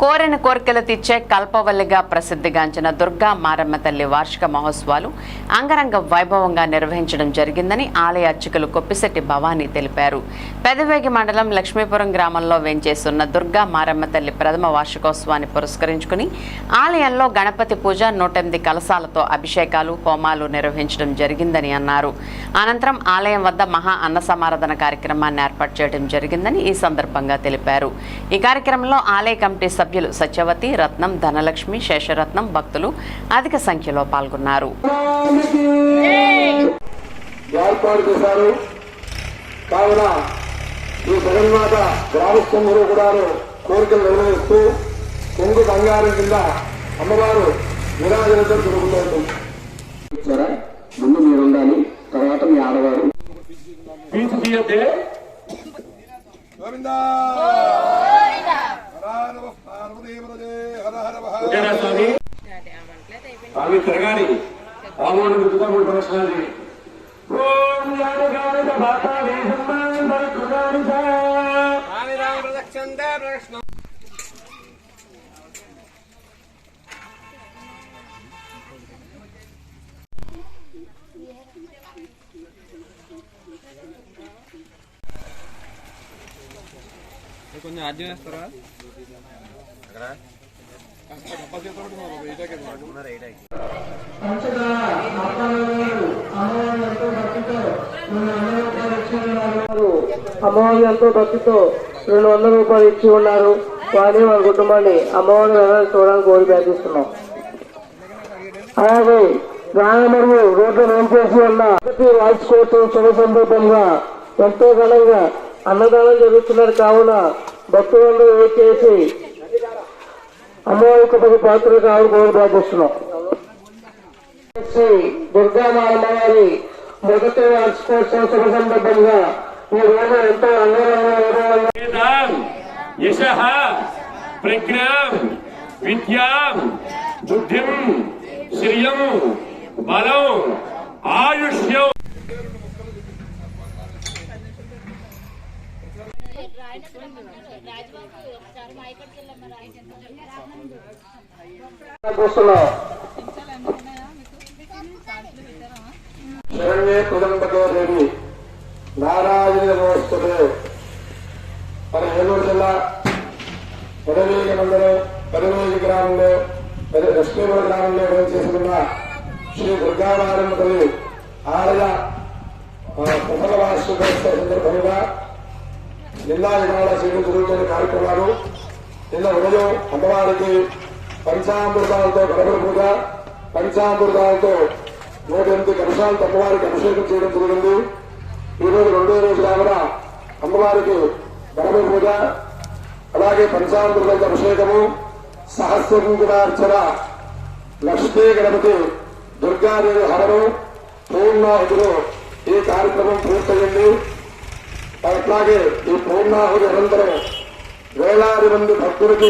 కోరిన కోరికలు తీర్చే కల్పవల్లిగా ప్రసిద్ధిగాంచిన దుర్గా మారమ్మ తల్లి వార్షిక మహోత్సవాలు అంగరంగ వైభవంగా నిర్వహించడం జరిగిందని ఆలయ అర్చకులు కొప్పిశెట్టి భవానీ తెలిపారు. పెదవేగి మండలం లక్ష్మీపురం గ్రామంలో వేంచేస్తున్న దుర్గా మారమ్మ తల్లి ప్రథమ వార్షికోత్సవాన్ని పురస్కరించుకుని ఆలయంలో గణపతి పూజ 108 కలశాలతో అభిషేకాలు హోమాలు నిర్వహించడం జరిగిందని అన్నారు. అనంతరం ఆలయం వద్ద మహా అన్న సమారాధన కార్యక్రమాన్ని ఏర్పాటు చేయడం జరిగిందని ఈ సందర్భంగా తెలిపారు. ఈ కార్యక్రమంలో ఆలయ కమిటీ సభ్యులు సత్యవతి, రత్నం, ధనలక్ష్మి, శేషరత్నం భక్తులు అధిక సంఖ్యలో పాల్గొన్నారు. కోరికలు నిర్వహిస్తూ కొంగు బంగారం కింద అమ్మవారు విరాజనతో జరుగుతుంది. ముందు మీరు ఉండాలి, తర్వాత మీ ఆడవారు స్వామి తిరగాలి. కొంచెం అర్జున్ వేస్తారా? అమ్మవారి ఎంతో భక్తితో 200 రూపాయలు ఇచ్చి ఉన్నారు. వారి వారి కుటుంబాన్ని అమ్మవారి చూడడానికి కోరి ప్రార్థిస్తున్నాం. అలాగే రామమరుగు రోడ్లు ఏం చేసి ఉన్న వార్షికోత్సవం శుభ సందర్భంగా ఎంతో ఘనంగా అన్నదానం జరుగుతున్నారు. కావున భక్తులందరూ వెయిట్ చేసి అమ్మవారి కృపకు పాత్రలు కావాలి కోరి ప్రార్థిస్తున్నాం. శ్రీ దుర్గామారమ్మవారి మొదటి వార్షికోత్సవం శుభ సందర్భంగా ఈ రోజు ఎంతో అంగరంగ యశః ప్రజ్ఞాం విద్యాం బుద్ధిం శ్రియం బలం ఆయుష్యం శరణ్యే కుటుంబకే దేవి నారాయణ నమోస్తుతే. మన ఏలూరు జిల్లా పెదవేగి మండలం పెదవేగి గ్రామంలో లక్ష్మీపురం గ్రామంలో చేసుకున్న శ్రీ దుర్గామారమ్మ తల్లి ఆలయ ప్రథమ వార్షికోత్సవ సందర్భంగా నిన్న ఇవాళ చేయడం జరుగుతున్న కార్యక్రమాలు. నిన్న ఉదయం అమ్మవారికి పంచామృతాలతో గణపతి పూజ, పంచామృతాలతో 108 కలశాలతో అమ్మవారికి అభిషేకం చేయడం జరిగింది. ఈ రోజు 2వ రోజు కావున అమ్మవారికి గణపతి పూజ, అలాగే పంచామృతాలతో అభిషేకము, సహస్రకుంకుమార్చన, లక్ష్మీ గణపతి దుర్గాదేవి హరణం, పూర్ణాహుతిలో ఈ కార్యక్రమం పూర్తయింది. అట్లాగే ఈ పూర్ణాహుతి అనంతరం వేలాది మంది భక్తులకి